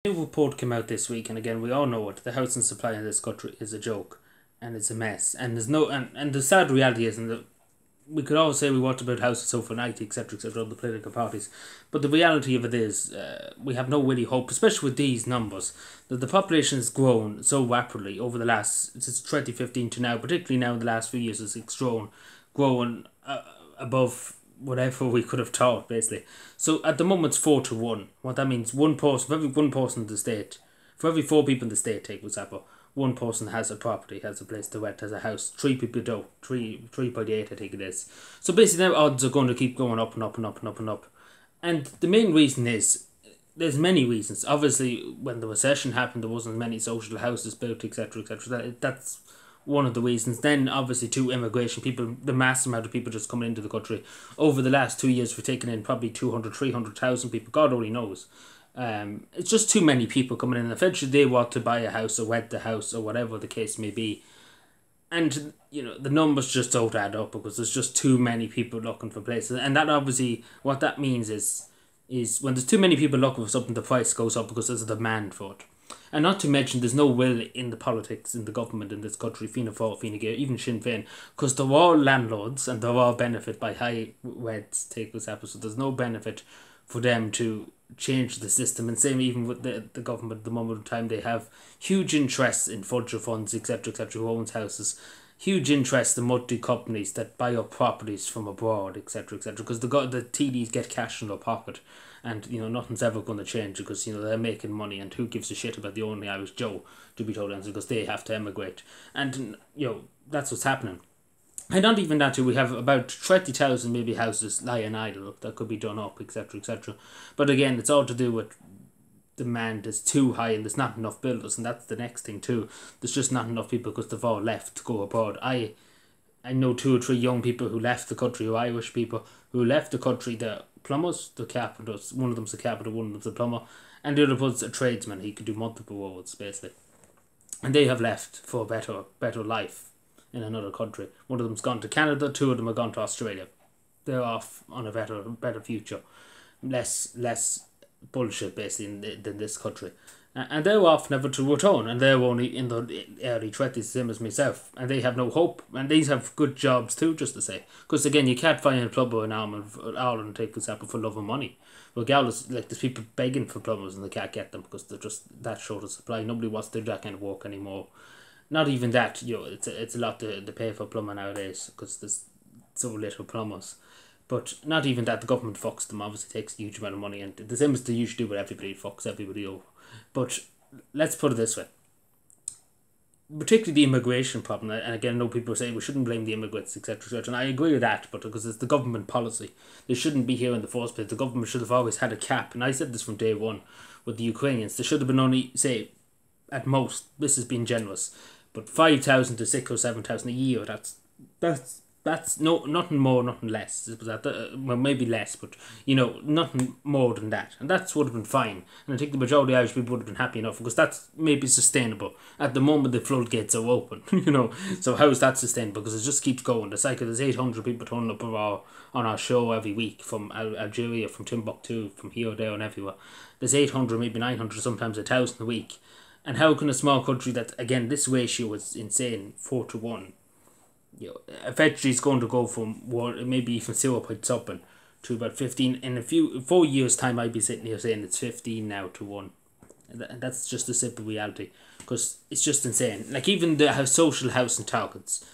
A new report came out this week, and again, we all know it. The housing supply in this country is a joke, and it's a mess. And there's no, and the sad reality is, and we could always say we want to build houses overnight, etc., etc., all the political parties, but the reality of it is, we have no really hope, especially with these numbers, that the population has grown so rapidly over the last, since 2015 to now, particularly now in the last few years, it's growing above whatever we could have thought, basically. So at the moment it's 4-1. What that means, one person, for every one person in the state, for every 4 people in the state, take for example, one person has a property, has a place to rent, has a house. 3 people don't. 3.8 I think it is. So basically now odds are going to keep going up and up and up and up and up. And the main reason is, there's many reasons. Obviously, when the recession happened, there wasn't many social houses built, etc., etc. That's one of the reasons. Then obviously too, immigration, people, the mass amount of people just coming into the country. Over the last 2 years we've taken in probably 200, 300,000 people, God only knows. It's just too many people coming in. Eventually they want to buy a house or rent the house or whatever the case may be. And, you know, the numbers just don't add up because there's just too many people looking for places. And that obviously, what that means is when there's too many people looking for something, the price goes up because there's a demand for it. And not to mention, there's no will in the politics, in the government in this country, Fianna Fáil, Fine Gael, even Sinn Féin, because they're all landlords and they're all benefit by high rents, take this episode. So there's no benefit for them to change the system. And same even with the government at the moment in time, they have huge interests in vulture funds, etc., etc., who owns houses. Huge interest in multi-companies that buy up properties from abroad, etc., etc., because the TDs get cash in their pocket. And, you know, nothing's ever going to change because, you know, they're making money, and who gives a shit about the only Irish Joe, to be told honest, because they have to emigrate. And, you know, that's what's happening. And not even that, too, we have about 20,000 maybe houses lying idle that could be done up, etc., etc. But again, it's all to do with demand is too high and there's not enough builders, and that's the next thing too. There's just not enough people because they've all left to go abroad. I know 2 or 3 young people who left the country, who Irish people who left the country. They're plumbers, they're carpenters. One of them's a carpenter, one of them's a plumber, and the other one's a tradesman. He could do multiple roles basically, and they have left for a better life in another country. One of them's gone to Canada, 2 of them have gone to Australia. They're off on a better future, less bullshit basically than this country. And they're off never to return, and they're only in the early 20s, same as myself, and they have no hope. And these have good jobs too, just to say, because again, you can't find a plumber in Ireland, take for example, for love of money. Regardless, like, there's people begging for plumbers and they can't get them because they're just that short of supply. Nobody wants to do that kind of work anymore. Not even that, you know, it's a lot to pay for a plumber nowadays because there's so little plumbers. But not even that, the government fucks them, obviously takes a huge amount of money, and the same as they usually do with everybody, fucks everybody over. But let's put it this way, particularly the immigration problem, and again, I know people say we shouldn't blame the immigrants, etc., etc., and I agree with that, but because it's the government policy, they shouldn't be here in the first place. The government should have always had a cap, and I said this from day one with the Ukrainians. There should have been only, say, at most, this has been generous, but 5,000 to 6,000 or 7,000 a year. That's nothing more, nothing less. Well, maybe less, but, you know, nothing more than that. And that would have been fine. And I think the majority of Irish people would have been happy enough because that's maybe sustainable. At the moment, the floodgates are open, you know. So how is that sustainable? Because it just keeps going. The cycle, there's 800 people turning up on our show every week from Algeria, from Timbuktu, from here, there, and everywhere. There's 800, maybe 900, sometimes 1,000 a week. And how can a small country that, again, this ratio is insane, 4-1, you know, eventually it's going to go from maybe even 0 point something to about 15. In 4 years' time, I'd be sitting here saying it's 15 now to 1. And that's just a simple reality because it's just insane. Like, even the social housing targets,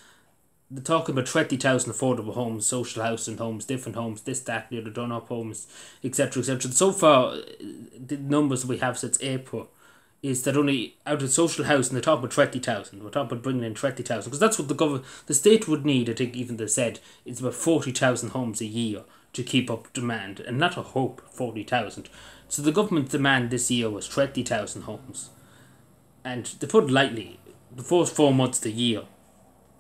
they're talking about 20,000 affordable homes, social housing homes, different homes, this, that, the other, done-up homes, etc., etc. So far, the numbers we have since April is that only out of social housing, they're talking about 20,000. We're talking about bringing in 20,000 because that's what the state would need. I think even they said it's about 40,000 homes a year to keep up demand, and not a hope 40,000. So the government demand this year was 20,000 homes, and to put it lightly, the first 4 months of the year,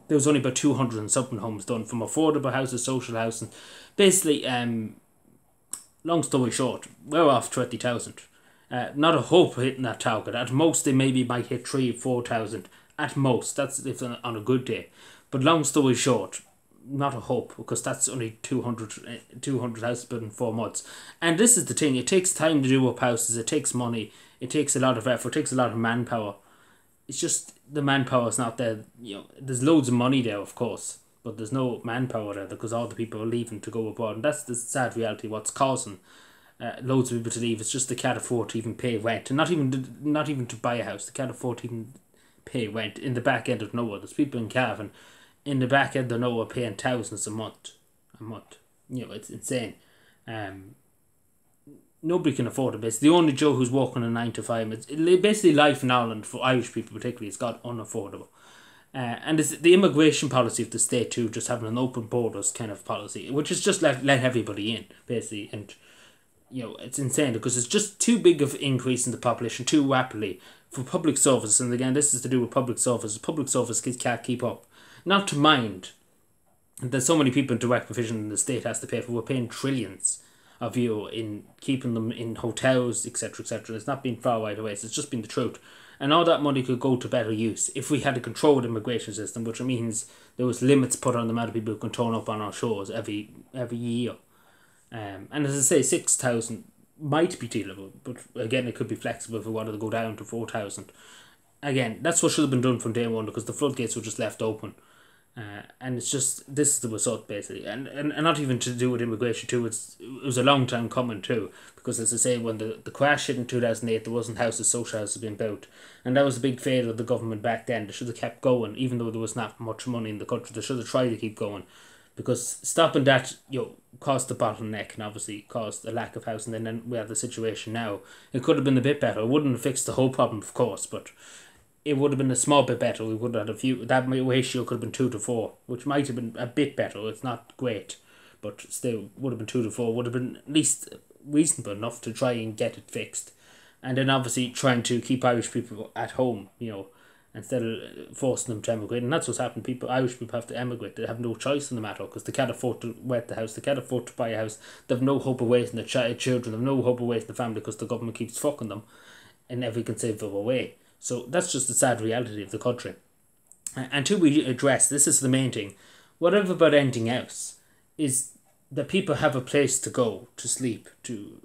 there was only about 200 and something homes done from affordable houses, social housing. Basically, long story short, we're off 20,000. Not a hope hitting that target. At most, they maybe might hit 3,000-4,000. At most, that's if on a good day. But long story short, not a hope because that's only 200 houses built in 4 months. And this is the thing: it takes time to do up houses. It takes money. It takes a lot of effort, it takes a lot of manpower. It's just the manpower is not there. There's loads of money there, of course, but there's no manpower there because all the people are leaving to go abroad, and that's the sad reality. What's causing loads of people to leave is just they can't afford to even pay rent, and not even to buy a house. They can't afford to even pay rent in the back end of nowhere. There's people in Cavan in the back end of nowhere paying thousands a month. It's insane. Nobody can afford it. Basically, the only Joe who's working a 9 to 5. It's basically life in Ireland for Irish people particularly. It's got unaffordable. And it's the immigration policy of the state too, just having an open borders kind of policy, which is just let everybody in basically, and it's insane because it's just too big of increase in the population too rapidly for public services. And again, this is to do with public services. Public services can't keep up. Not to mind, there's so many people in direct provision and the state has to pay for. We're paying trillions of euro in keeping them in hotels, etc., etc. It's not been far right away. It's just been the truth. And all that money could go to better use if we had a controlled immigration system, which means there was limits put on the amount of people who can turn up on our shores every year. And as I say, 6,000 might be dealable, but again, it could be flexible if we wanted to go down to 4,000. Again, that's what should have been done from day one because the floodgates were just left open. And it's just, this is the result basically, and not even to do with immigration too. It was a long time coming too, because as I say, when the crash hit in 2008, there wasn't houses, social houses being built, and that was a big failure of the government back then. They should have kept going, even though there was not much money in the country. They should have tried to keep going, because stopping that caused the bottleneck and obviously caused a lack of housing. And then we have the situation now. It could have been a bit better. It wouldn't have fixed the whole problem, of course, but it would have been a small bit better. We would have had a few. That ratio could have been 2 to 4, which might have been a bit better. It's not great, but still would have been 2 to 4. Would have been at least reasonable enough to try and get it fixed, and then obviously trying to keep Irish people at home. Instead of forcing them to emigrate, and that's what's happened. Irish people have to emigrate. They have no choice in the matter because they can't afford to rent the house. They can't afford to buy a house. They have no hope of raising their children. They have no hope of raising the family because the government keeps fucking them in every conceivable way. So that's just the sad reality of the country. Until we address, this is the main thing, whatever about anything else, is that people have a place to go, to sleep, to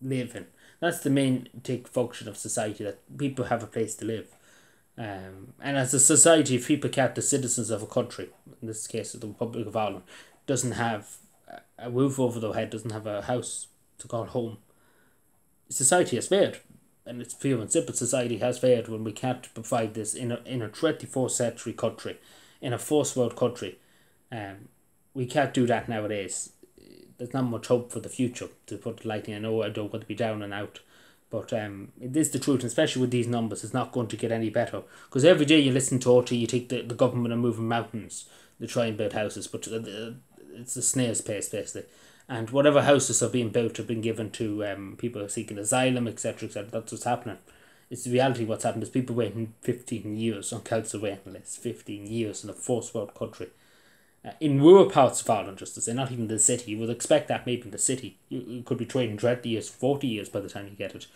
live in. That's the main function of society, that people have a place to live. And as a society, if people can't, the citizens of a country, in this case the Republic of Ireland, doesn't have a roof over their head, doesn't have a house to call home, society has failed. And it's pure and simple, society has failed when we can't provide this in a 24th century country, in a first world country. We can't do that nowadays. There's not much hope for the future, to put it lightly. I know I don't want to be down and out, but it is the truth, and especially with these numbers, it's not going to get any better. Because every day you listen to RT, you think the government are moving mountains to try and build houses, but it's a snail's pace basically. And whatever houses are being built have been given to people seeking asylum, etc., etc. That's what's happening. It's the reality. What's happened is people waiting 15 years on council waiting lists, 15 years in a first world country. In rural parts of Ireland, just to say, not even the city. You would expect that maybe in the city. You could be trading 20 years, 40 years by the time you get it.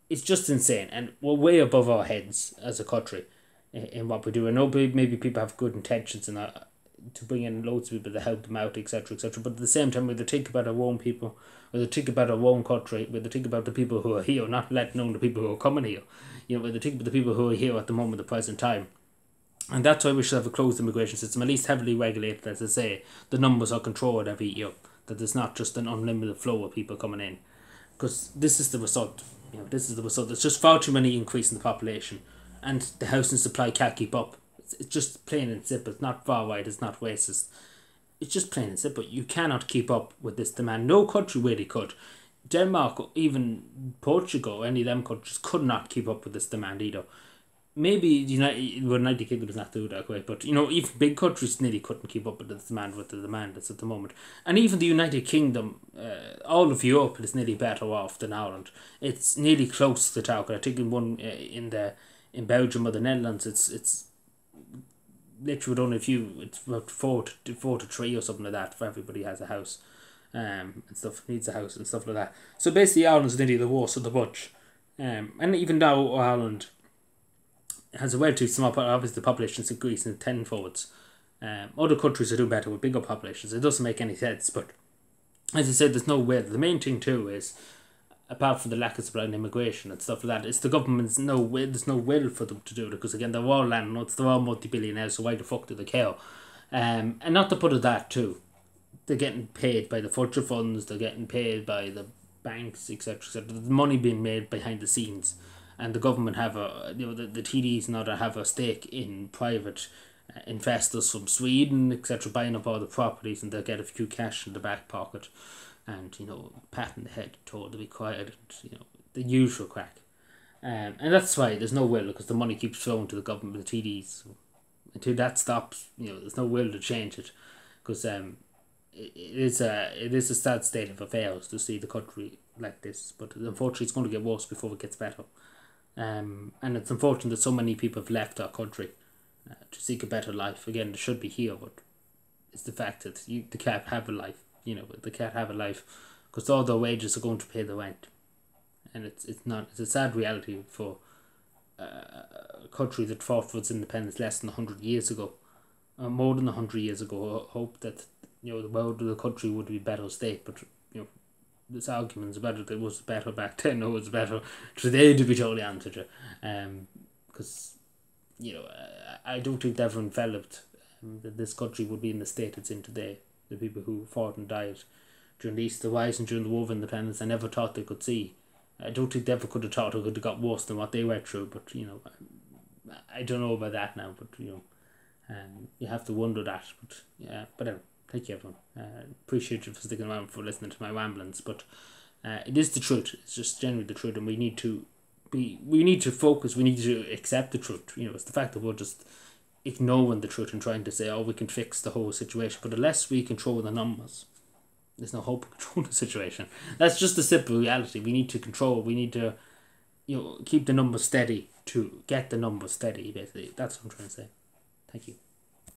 It's just insane. And we're way above our heads as a country in what we do. I know maybe people have good intentions in that, to bring in loads of people to help them out, etc., etc. But at the same time, we have to think about our own people, we have to think about our own country, we have to think about the people who are here, not let alone the people who are coming here. We have to think about the people who are here at the moment, the present time. And that's why we should have a closed immigration system, at least heavily regulated, as I say. The numbers are controlled every year, that there's not just an unlimited flow of people coming in. Because this is the result. This is the result. There's just far too many increase in the population, and the housing supply can't keep up. It's just plain and simple. It's not far right, it's not racist. It's just plain and simple. You cannot keep up with this demand. No country really could. Denmark, even Portugal, any of them countries could not keep up with this demand either. Maybe the United Kingdom is not doing that way, but even big countries nearly couldn't keep up with the demand that's at the moment. And even the United Kingdom, all of Europe is nearly better off than Ireland. It's nearly close to the target. I think in Belgium or the Netherlands, it's literally only a few. It's about 4 to 3 or something like that for everybody has a house, and stuff, needs a house and stuff like that. So basically, Ireland's nearly the worst of the bunch, and even though Ireland has a relatively small, obviously the population's increasing tenfold. Other countries are doing better with bigger populations. It doesn't make any sense, but as I said, there's no way. The main thing too is apart from the lack of supply and immigration and stuff like that, it's the government's no will. There's no will for them to do it because again they're all landlords, they're all multi-billionaires. So why the fuck do they care? And not to put it that too, they're getting paid by the future funds. They're getting paid by the banks, etc., etc. The money being made behind the scenes, and the government have the TDs now that have a stake in private investors from Sweden, etc., buying up all the properties, and they'll get a few cash in the back pocket, and patting the head, told to be quiet, and the usual crack. And that's why there's no will, because the money keeps flowing to the government, the TDs. So until that stops, there's no will to change it, because it is a sad state of affairs to see the country like this. But unfortunately, it's going to get worse before it gets better. And it's unfortunate that so many people have left our country to seek a better life. Again, they should be here, but it's the fact that they can't have a life. They can't have a life because all their wages are going to pay the rent, and it's a sad reality for a country that fought for its independence less than 100 years ago, more than 100 years ago. I hope that the world of the country would be a better state, but there's arguments about it. It was better back then, or it was better today, to be totally honest with you. Because I don't think they ever enveloped that this country would be in the state it's in today. The people who fought and died during the Easter Rise and during the War of Independence, I never thought they could see. I don't think they ever could have thought it could have got worse than what they went through. But I don't know about that now. But you have to wonder that. But yeah, but anyway, thank you everyone. Appreciate you for sticking around, for listening to my ramblings. But it is the truth. It's just generally the truth, and we need to focus. We need to accept the truth. It's the fact that we're just ignoring the truth and trying to say, oh, we can fix the whole situation. But unless we control the numbers, there's no hope of controlling the situation. That's just the simple reality. We need to control. We need to, keep the numbers steady to get the numbers steady. Basically, that's what I'm trying to say. Thank you.